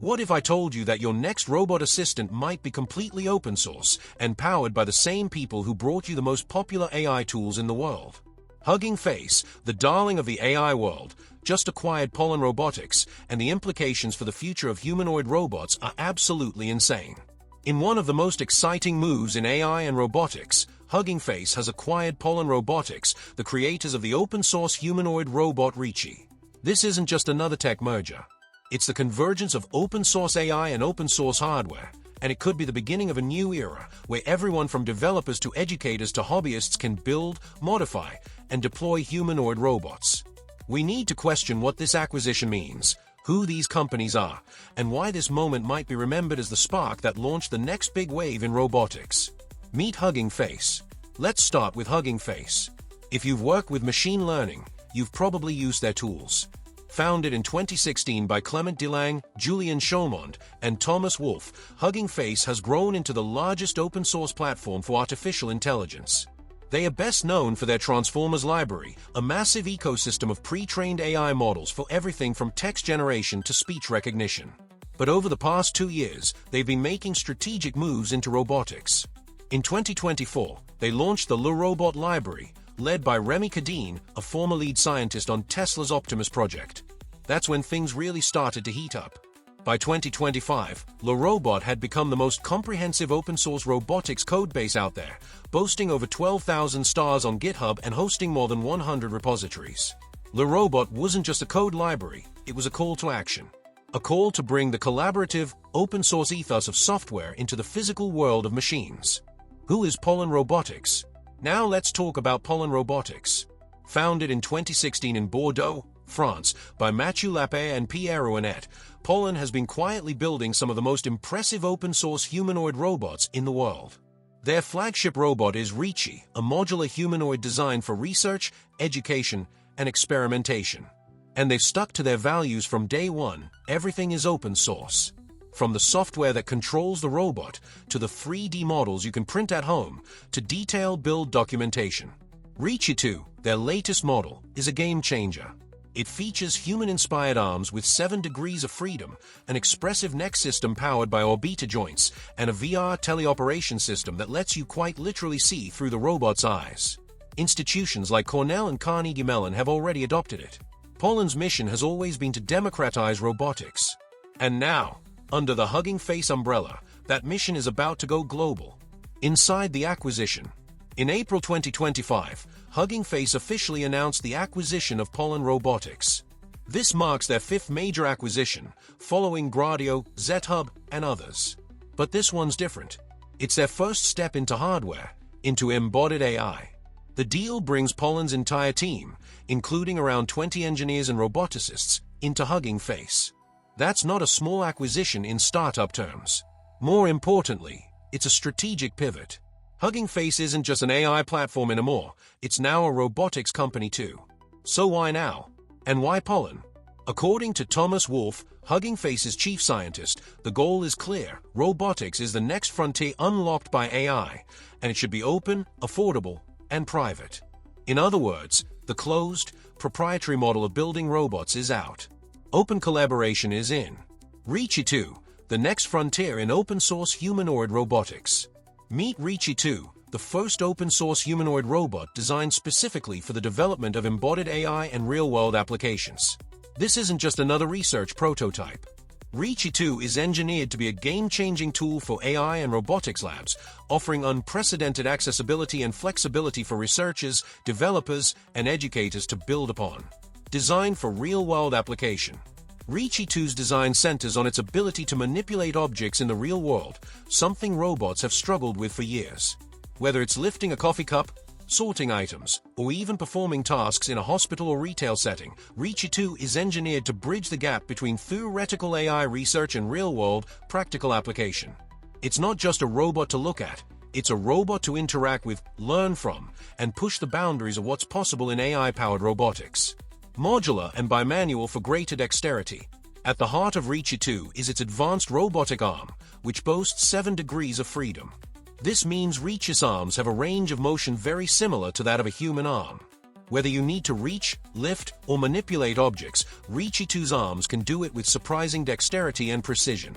What if I told you that your next robot assistant might be completely open source and powered by the same people who brought you the most popular AI tools in the world? Hugging Face, the darling of the AI world, just acquired Pollen Robotics, and the implications for the future of humanoid robots are absolutely insane. In one of the most exciting moves in AI and robotics, Hugging Face has acquired Pollen Robotics, the creators of the open-source humanoid robot Reachy. This isn't just another tech merger. It's the convergence of open-source AI and open-source hardware, and it could be the beginning of a new era where everyone from developers to educators to hobbyists can build, modify, and deploy humanoid robots. We need to question what this acquisition means, who these companies are, and why this moment might be remembered as the spark that launched the next big wave in robotics. Meet Hugging Face. Let's start with Hugging Face. If you've worked with machine learning, you've probably used their tools. Founded in 2016 by Clement Delang, Julian Chaumond, and Thomas Wolfe, Hugging Face has grown into the largest open-source platform for artificial intelligence. They are best known for their Transformers library, a massive ecosystem of pre-trained AI models for everything from text generation to speech recognition. But over the past 2 years, they've been making strategic moves into robotics. In 2024, they launched the Le Robot library, led by Remy Cadine, a former lead scientist on Tesla's Optimus project. That's when things really started to heat up. By 2025, Le Robot had become the most comprehensive open-source robotics codebase out there, boasting over 12,000 stars on GitHub and hosting more than 100 repositories. Le Robot wasn't just a code library, it was a call to action. A call to bring the collaborative, open-source ethos of software into the physical world of machines. Who is Pollen Robotics? Now let's talk about Pollen Robotics. Founded in 2016 in Bordeaux, France, by Mathieu Lapé and Pierre Rouenet, Pollen has been quietly building some of the most impressive open-source humanoid robots in the world. Their flagship robot is Reachy, a modular humanoid designed for research, education, and experimentation. And they've stuck to their values from day one: everything is open source. From the software that controls the robot, to the 3D models you can print at home, to detailed build documentation. Reachy 2, their latest model, is a game changer. It features human-inspired arms with 7 degrees of freedom, an expressive neck system powered by orbiter joints, and a VR teleoperation system that lets you quite literally see through the robot's eyes. Institutions like Cornell and Carnegie Mellon have already adopted it. Pollen's mission has always been to democratize robotics. And now, under the Hugging Face umbrella, that mission is about to go global. Inside the acquisition. In April 2025, Hugging Face officially announced the acquisition of Pollen Robotics. This marks their 5th major acquisition, following Gradio, ZHub, and others. But this one's different. It's their first step into hardware, into embodied AI. The deal brings Pollen's entire team, including around 20 engineers and roboticists, into Hugging Face. That's not a small acquisition in startup terms. More importantly, it's a strategic pivot. Hugging Face isn't just an AI platform anymore, it's now a robotics company too. So why now? And why Pollen? According to Thomas Wolfe, Hugging Face's chief scientist, the goal is clear: robotics is the next frontier unlocked by AI, and it should be open, affordable, and private. In other words, the closed, proprietary model of building robots is out. Open collaboration is in. Reachy 2, the next frontier in open-source humanoid robotics. Meet Reachy 2, the first open-source humanoid robot designed specifically for the development of embodied AI and real-world applications. This isn't just another research prototype. Reachy 2 is engineered to be a game-changing tool for AI and robotics labs, offering unprecedented accessibility and flexibility for researchers, developers, and educators to build upon. Designed for real-world application. Reachy 2's design centers on its ability to manipulate objects in the real world, something robots have struggled with for years. Whether it's lifting a coffee cup, sorting items, or even performing tasks in a hospital or retail setting, Reachy 2 is engineered to bridge the gap between theoretical AI research and real-world, practical application. It's not just a robot to look at, it's a robot to interact with, learn from, and push the boundaries of what's possible in AI-powered robotics. Modular and bimanual for greater dexterity. At the heart of Reachy 2 is its advanced robotic arm, which boasts 7 degrees of freedom. This means Reachy's arms have a range of motion very similar to that of a human arm. Whether you need to reach, lift, or manipulate objects, Reachy 2's arms can do it with surprising dexterity and precision.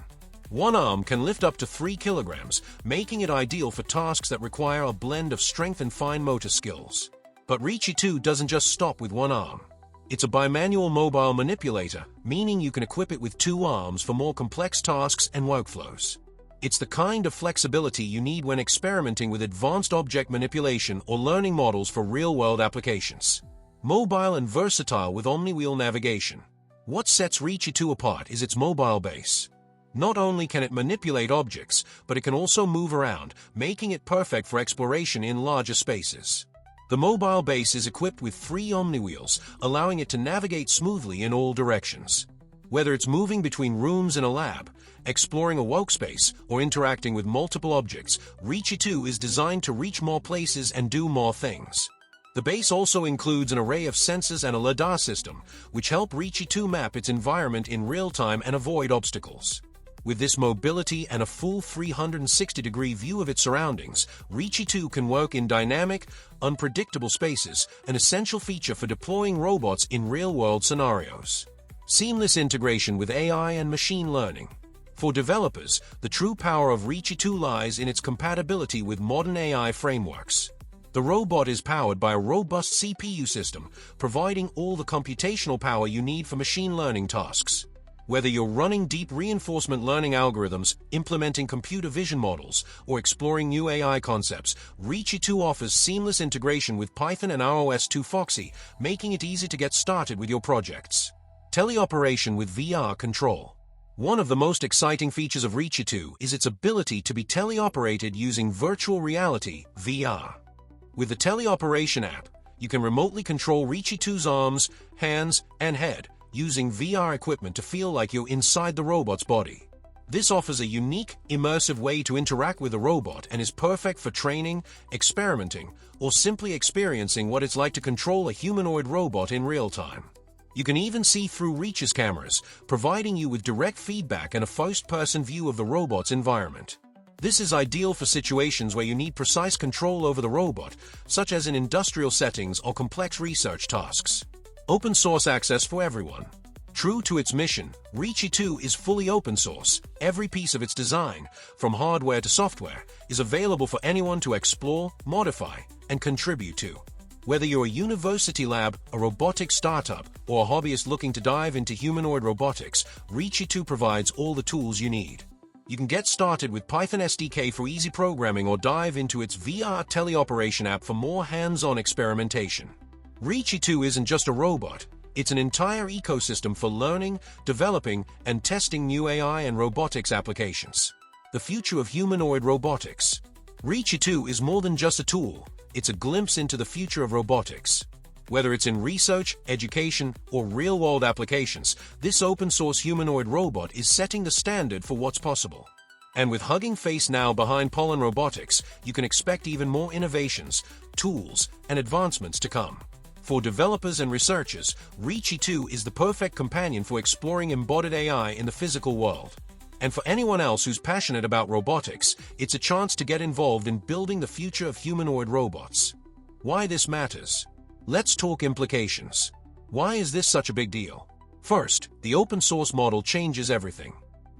One arm can lift up to 3 kilograms, making it ideal for tasks that require a blend of strength and fine motor skills. But Reachy 2 doesn't just stop with one arm. It's a bimanual mobile manipulator, meaning you can equip it with 2 arms for more complex tasks and workflows. It's the kind of flexibility you need when experimenting with advanced object manipulation or learning models for real-world applications. Mobile and versatile with omni-wheel navigation. What sets Reachy 2 apart is its mobile base. Not only can it manipulate objects, but it can also move around, making it perfect for exploration in larger spaces. The mobile base is equipped with 3 omni-wheels, allowing it to navigate smoothly in all directions. Whether it's moving between rooms in a lab, exploring a workspace, or interacting with multiple objects, Reachy 2 is designed to reach more places and do more things. The base also includes an array of sensors and a LiDAR system, which help Reachy 2 map its environment in real time and avoid obstacles. With this mobility and a full 360-degree view of its surroundings, Reachy 2 can work in dynamic, unpredictable spaces, an essential feature for deploying robots in real-world scenarios. Seamless integration with AI and machine learning. For developers, the true power of Reachy 2 lies in its compatibility with modern AI frameworks. The robot is powered by a robust CPU system, providing all the computational power you need for machine learning tasks. Whether you're running deep reinforcement learning algorithms, implementing computer vision models, or exploring new AI concepts, Reachy 2 offers seamless integration with Python and iOS 2 Foxy, making it easy to get started with your projects. Teleoperation with VR control. One of the most exciting features of Reachy 2 is its ability to be teleoperated using virtual reality, VR. With the Teleoperation app, you can remotely control Reachy 2's arms, hands, and head, using VR equipment to feel like you're inside the robot's body. This offers a unique, immersive way to interact with a robot and is perfect for training, experimenting, or simply experiencing what it's like to control a humanoid robot in real time. You can even see through Reachy's cameras, providing you with direct feedback and a first-person view of the robot's environment. This is ideal for situations where you need precise control over the robot, such as in industrial settings or complex research tasks. Open source access for everyone. True to its mission, Reachy 2 is fully open source. Every piece of its design, from hardware to software, is available for anyone to explore, modify, and contribute to. Whether you're a university lab, a robotics startup, or a hobbyist looking to dive into humanoid robotics, Reachy 2 provides all the tools you need. You can get started with Python SDK for easy programming or dive into its VR teleoperation app for more hands-on experimentation. Reachy 2 isn't just a robot, it's an entire ecosystem for learning, developing, and testing new AI and robotics applications. The future of humanoid robotics. Reachy 2 is more than just a tool, it's a glimpse into the future of robotics. Whether it's in research, education, or real-world applications, this open-source humanoid robot is setting the standard for what's possible. And with Hugging Face now behind Pollen Robotics, you can expect even more innovations, tools, and advancements to come. For developers and researchers, Reachy 2 is the perfect companion for exploring embodied AI in the physical world. And for anyone else who's passionate about robotics, it's a chance to get involved in building the future of humanoid robots. Why this matters? Let's talk implications. Why is this such a big deal? First, the open source model changes everything.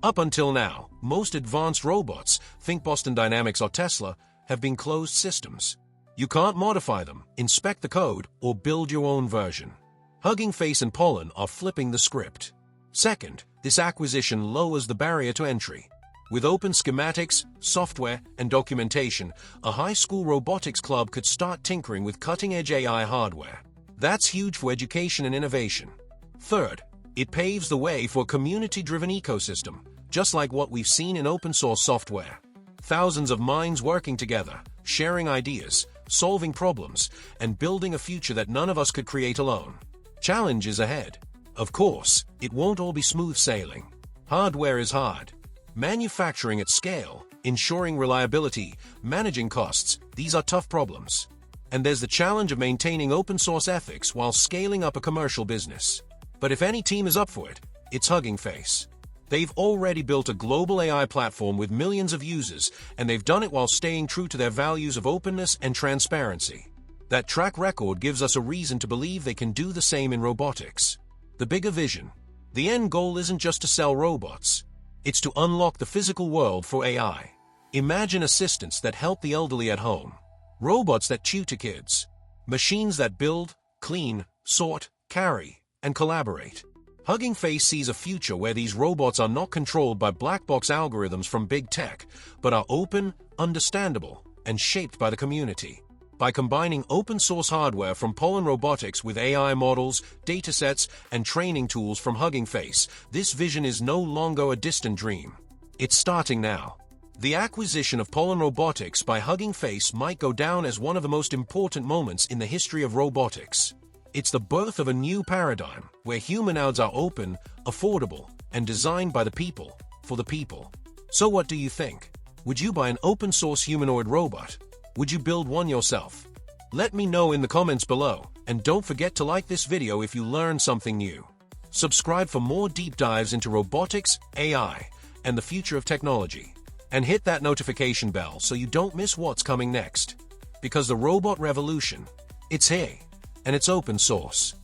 Up until now, most advanced robots, think Boston Dynamics or Tesla, have been closed systems. You can't modify them, inspect the code, or build your own version. Hugging Face and Pollen are flipping the script. Second, this acquisition lowers the barrier to entry. With open schematics, software, and documentation, a high school robotics club could start tinkering with cutting-edge AI hardware. That's huge for education and innovation. Third, it paves the way for a community-driven ecosystem, just like what we've seen in open-source software. Thousands of minds working together, sharing ideas, solving problems, and building a future that none of us could create alone. Challenge is ahead. Of course, it won't all be smooth sailing. Hardware is hard. Manufacturing at scale, ensuring reliability, managing costs, these are tough problems. And there's the challenge of maintaining open source ethics while scaling up a commercial business. But if any team is up for it, it's Hugging Face. They've already built a global AI platform with millions of users, and they've done it while staying true to their values of openness and transparency. That track record gives us a reason to believe they can do the same in robotics. The bigger vision. The end goal isn't just to sell robots. It's to unlock the physical world for AI. Imagine assistants that help the elderly at home. Robots that tutor kids. Machines that build, clean, sort, carry, and collaborate. Hugging Face sees a future where these robots are not controlled by black box algorithms from big tech, but are open, understandable, and shaped by the community. By combining open-source hardware from Pollen Robotics with AI models, datasets, and training tools from Hugging Face, this vision is no longer a distant dream. It's starting now. The acquisition of Pollen Robotics by Hugging Face might go down as one of the most important moments in the history of robotics. It's the birth of a new paradigm, where humanoids are open, affordable, and designed by the people, for the people. So what do you think? Would you buy an open-source humanoid robot? Would you build one yourself? Let me know in the comments below, and don't forget to like this video if you learned something new. Subscribe for more deep dives into robotics, AI, and the future of technology. And hit that notification bell so you don't miss what's coming next. Because the robot revolution, it's here, and it's open source.